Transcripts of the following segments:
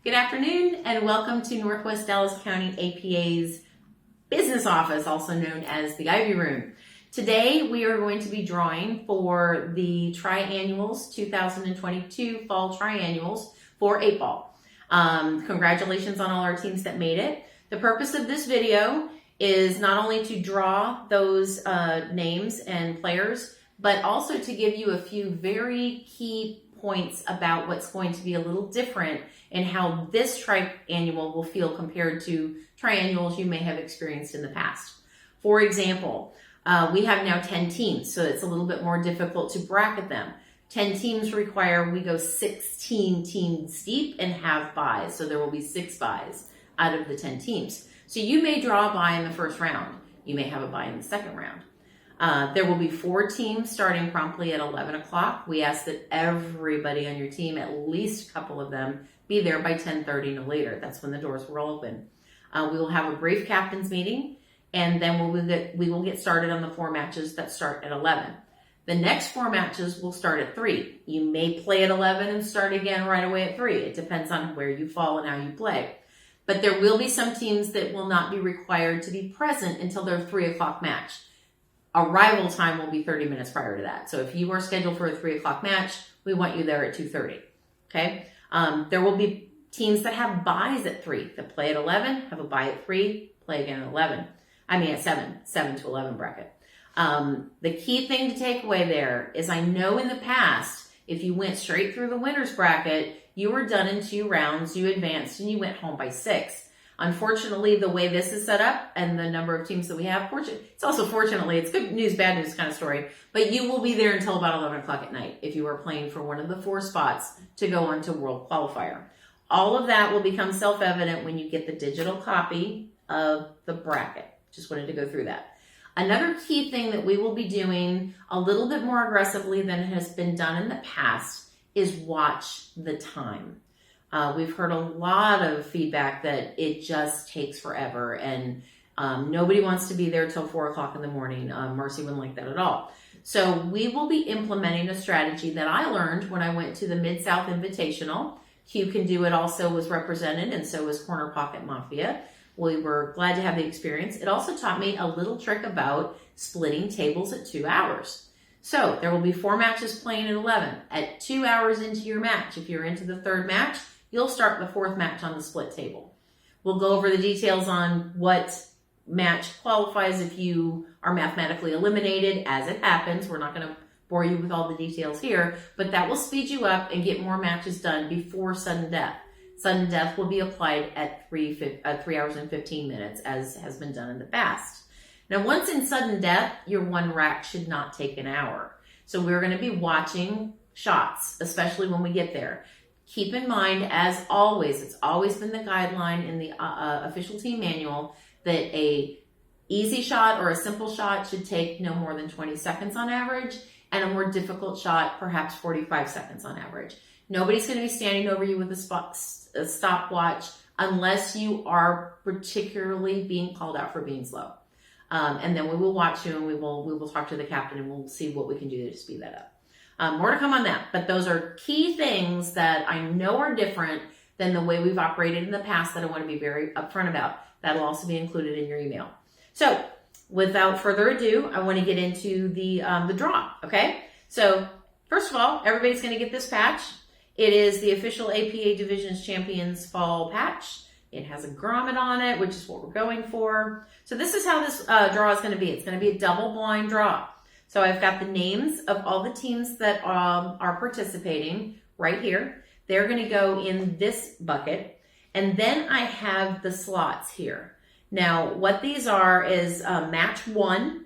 Good afternoon and welcome to Northwest Dallas County APA's business office, also known as the Ivy Room. Today we are going to be drawing for the Triannuals 2022 Fall Triannuals for 8-ball. Congratulations on all our teams that made it. The purpose of this video is not only to draw those names and players, but also to give you a few very key points about what's going to be a little different and how this triannual will feel compared to triannuals you may have experienced in the past. For example, we have now 10 teams, so it's a little bit more difficult to bracket them. 10 teams require we go 16 teams deep and have byes, so there will be 6 byes out of the 10 teams. So you may draw a bye in the first round. You may have a bye in the second round. There will be 4 teams starting promptly at 11 o'clock. We ask that everybody on your team, at least a couple of them, be there by 10:30 no later. That's when the doors will open. We will have a brief captain's meeting, and then we will get started on the 4 matches that start at 11. The next 4 matches will start at 3. You may play at 11 and start again right away at 3. It depends on where you fall and how you play. But there will be some teams that will not be required to be present until their 3 o'clock match. Arrival time will be 30 minutes prior to that. So if you are scheduled for a 3 o'clock match, we want you there at 2:30. Okay. There will be teams that have byes at 3 that play at 11, have a bye at 3, play again at 11. At 7 to 11 bracket. The key thing to take away there is I know in the past, if you went straight through the winner's bracket, you were done in 2 rounds, you advanced, and you went home by 6. Unfortunately, the way this is set up and the number of teams that we have, it's also fortunately, it's good news, bad news kind of story, but you will be there until about 11 o'clock at night if you are playing for one of the 4 spots to go on to World Qualifier. All of that will become self-evident when you get the digital copy of the bracket. Just wanted to go through that. Another key thing that we will be doing a little bit more aggressively than has been done in the past is watch the time. We've heard a lot of feedback that it just takes forever and nobody wants to be there till 4 o'clock in the morning. Marcy wouldn't like that at all. So we will be implementing a strategy that I learned when I went to the Mid-South Invitational. Q Can Do It also was represented, and so was Corner Pocket Mafia. We were glad to have the experience. It also taught me a little trick about splitting tables at 2 hours. So there will be 4 matches playing at 11. At 2 hours into your match, if you're into the 3rd match, you'll start the 4th match on the split table. We'll go over the details on what match qualifies if you are mathematically eliminated as it happens. We're not going to bore you with all the details here, but that will speed you up and get more matches done before sudden death. Sudden death will be applied at 3 hours and 15 minutes, as has been done in the past. Now, once in sudden death, your 1 rack should not take an hour. So we're going to be watching shots, especially when we get there. Keep in mind, as always, it's always been the guideline in the official team manual that a easy shot or a simple shot should take no more than 20 seconds on average, and a more difficult shot, perhaps 45 seconds on average. Nobody's going to be standing over you with a stopwatch unless you are particularly being called out for being slow. And then we will watch you and we will talk to the captain and we'll see what we can do to speed that up. More to come on that, but those are key things that I know are different than the way we've operated in the past that I want to be very upfront about. That'll also be included in your email. So without further ado, I want to get into the draw, okay? So first of all, everybody's going to get this patch. It is the official APA Divisions Champions Fall patch. It has a grommet on it, which is what we're going for. So this is how this draw is going to be. It's going to be a double blind draw. So I've got the names of all the teams that are participating right here. They're going to go in this bucket. And then I have the slots here. Now, what these are is match 1,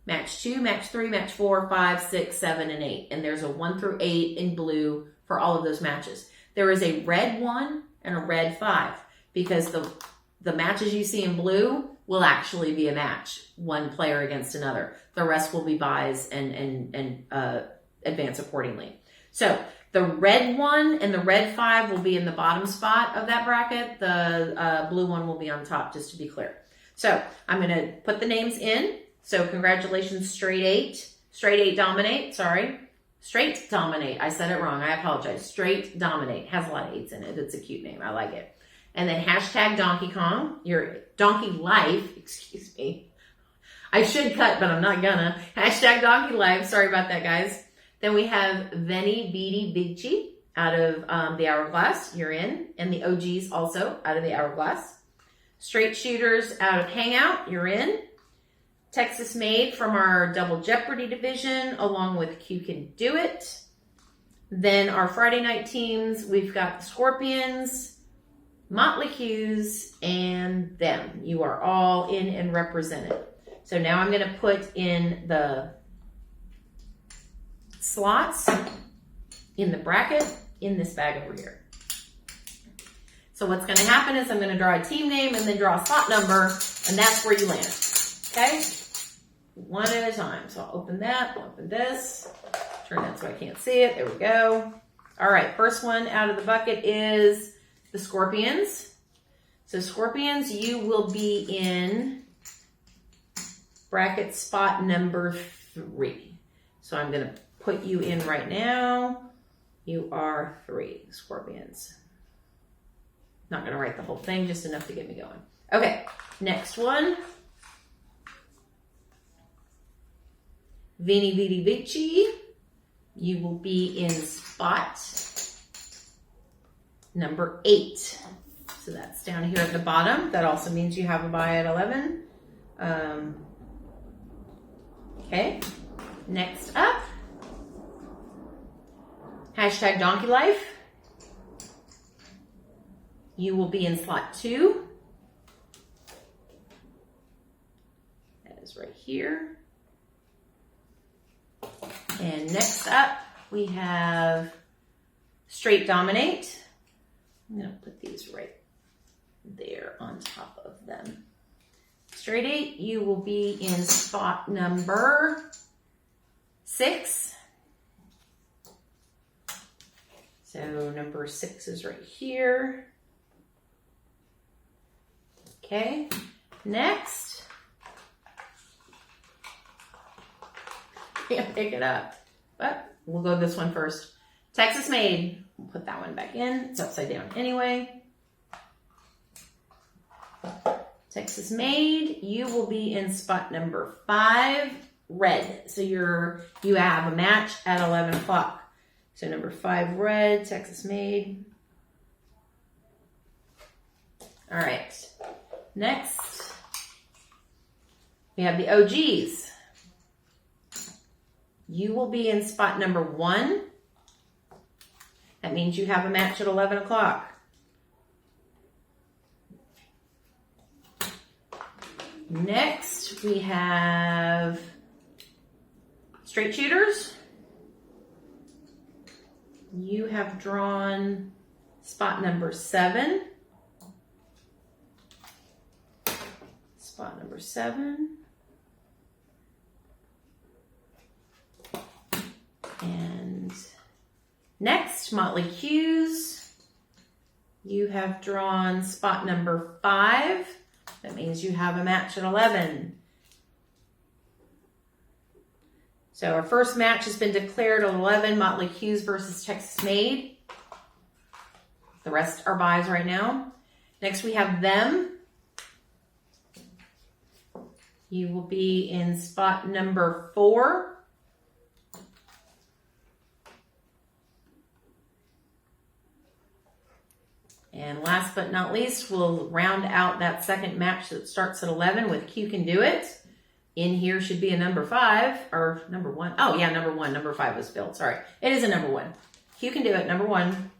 match 2, match 3, match 4, 5, 6, 7, and 8. And there's a 1 through 8 in blue for all of those matches. There is a red 1 and a red 5 because the matches you see in blue will actually be a match, one player against another. The rest will be byes and advance accordingly. So the red 1 and the red 5 will be in the bottom spot of that bracket. The blue 1 will be on top, just to be clear. So I'm going to put the names in. So congratulations, straight 8 dominate, sorry. Straight Dominate. I said it wrong. I apologize. Straight Dominate. Has a lot of 8s in it. It's a cute name. I like it. And then hashtag Donkey Kong. Your Donkey Life. Excuse me. I should cut, but I'm not gonna. Hashtag Donkey Life. Sorry about that, guys. Then we have Veni Vidi Vici out of the Hourglass. You're in. And the OGs also out of the Hourglass. Straight Shooters out of Hangout. You're in. Texas Made from our Double Jeopardy division, along with Q Can Do It. Then our Friday night teams, we've got the Scorpions, Motley Q's, and them. You are all in and represented. So now I'm going to put in the slots in the bracket in this bag over here. So what's going to happen is I'm going to draw a team name and then draw a slot number, and that's where you land. Okay? One at a time. So I'll open that, I'll open this, turn that so I can't see it. There we go. All right, first one out of the bucket is the Scorpions. So Scorpions, you will be in bracket spot number 3. So I'm going to put you in right now. You are 3, Scorpions. Not going to write the whole thing, just enough to get me going. Okay, next one. Veni Vidi Vici. You will be in spot number 8. So that's down here at the bottom. That also means you have a bye at 11. Okay, next up. Hashtag Donkey Life. You will be in slot 2. That is right here. And next up, we have Straight Dominate. I'm going to put these right there on top of them. Straight 8, you will be in spot number 6. So number 6 is right here. Okay, next. Can't pick it up, but we'll go this one first. Texas Made. We'll put that one back in. It's upside down anyway. Texas Made. You will be in spot number 5, red. So you have a match at 11 o'clock. So number 5, red. Texas Made. All right. Next, we have the OGs. You will be in spot number 1. That means you have a match at 11 o'clock. Next, we have Straight Shooters. You have drawn spot number 7. Spot number 7. And next, Motley Q's. You have drawn spot number 5. That means you have a match at 11. So our first match has been declared at 11, Motley Q's versus Texas Made. The rest are buys right now. Next, we have them. You will be in spot number 4. And last but not least, we'll round out that second match that starts at 11 with Q Can Do It. In here should be a number 5, or number 1. Oh, yeah, number 1. Number 5 was filled. Sorry. It is a number 1. Q Can Do It, number 1.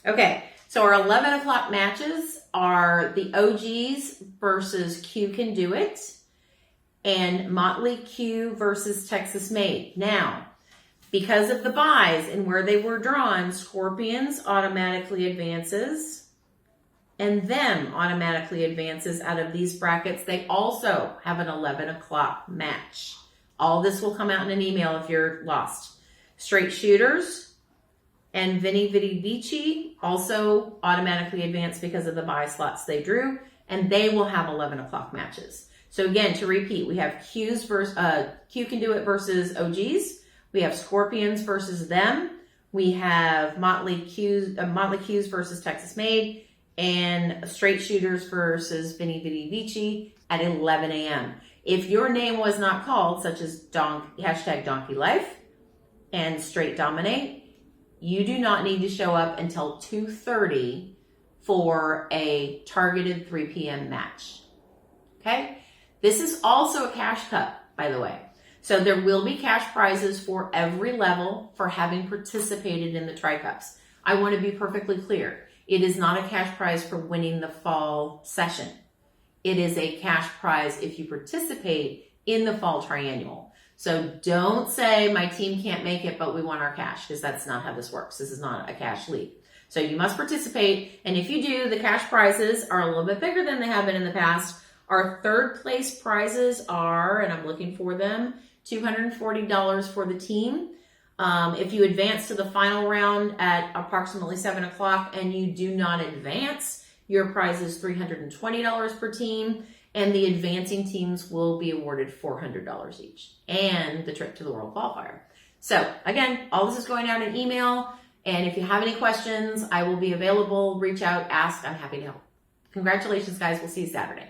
Okay, so our 11 o'clock matches are the OGs versus Q Can Do It and Motley Q versus Texas Made. Now, because of the buys and where they were drawn, Scorpions automatically advances and them automatically advances out of these brackets. They also have an 11 o'clock match. All this will come out in an email if you're lost. Straight Shooters and Veni Vidi Vici also automatically advance because of the buy slots they drew, and they will have 11 o'clock matches. So again, to repeat, we have Q Can Do It versus OGs. We have Scorpions versus them. We have Motley Q's versus Texas Made, and Straight Shooters versus Vini Vidi Vici at 11 a.m. If your name was not called, such as hashtag Donkey Life and Straight Dominate, you do not need to show up until 2:30 for a targeted 3 p.m. match. Okay? This is also a cash cup, by the way. So there will be cash prizes for every level for having participated in the Tri-Cups. I want to be perfectly clear. It is not a cash prize for winning the fall session. It is a cash prize if you participate in the fall triannual. So don't say my team can't make it, but we want our cash, because that's not how this works. This is not a cash league. So you must participate. And if you do, the cash prizes are a little bit bigger than they have been in the past. Our third place prizes are, and I'm looking for them, $240 for the team. If you advance to the final round at approximately 7 o'clock and you do not advance, your prize is $320 per team, and the advancing teams will be awarded $400 each, and the trip to the World Qualifier. So again, all this is going out in email, and if you have any questions, I will be available. Reach out, ask, I'm happy to help. Congratulations, guys. We'll see you Saturday.